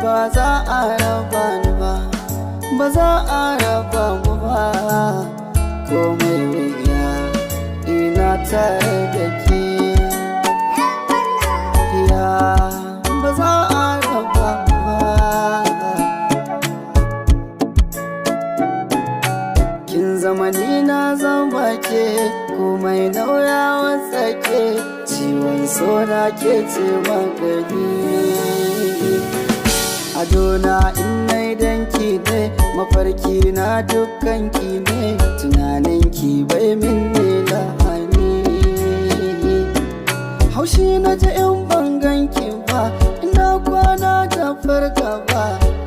ba za a raba ni ba, ba za a raba mu ba. Komai wuya ina tare da ke, ya ba za a raba mu ba. Kin zama ni na zama ke, komai nauyawa tsake, ciwon sona ke ce magani. Adona in nai danki ne, mafarki na dukkan ki ne, tunanin ki bai min ne lahani. Haushi na ji in ban ganki ba, ina kwana da farka ba,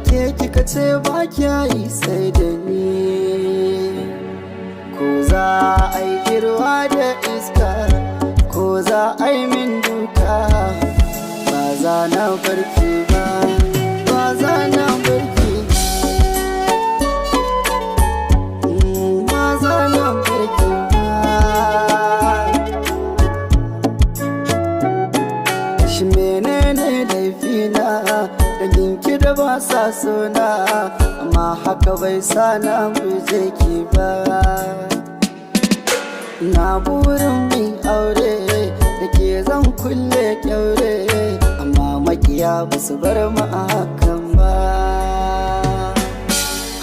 ke kika ce ba kya yi sai da ni. Ko za a yi girwa da iska, ko za a yi min duka, ba za na barki ba, ba za na barki, ba za na barki ba. Shi menene laifina, danginki da ba sa sona, amma haka bai sa na guje ki ba. Na burin mai aure da ke zan kulle kyaure, amma makiya ba su bar mu a hakan ba.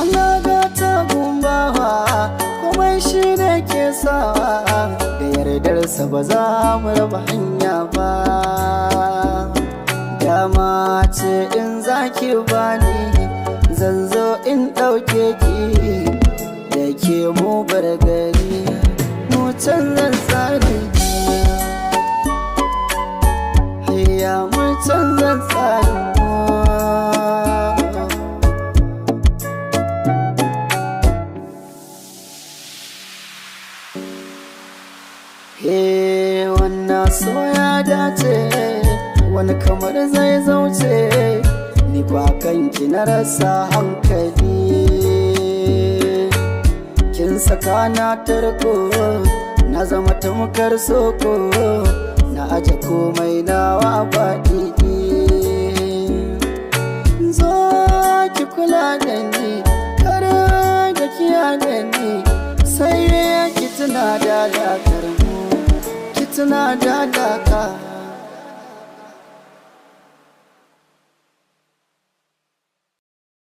Allah gata gumbawa, komai shi ne ke sawa, da yardarsa ba za mu raba hanya ba. Dama ce in zaki bani, zan zo in ɗauke ki, da ke mu bar gari, mu canzan tsari. Hayya mu canzan tsari. Wannan so ya dace, wani kamar zai zauce, ni kwa kanki na rasa hankali. Kin saka na tarko, na zama tamkar soko, na aje komai nawa baɗi. Zo ki kula da ni, kar da kiya da ni, sai ki tuna da alakar mu, ki tuna da alaka.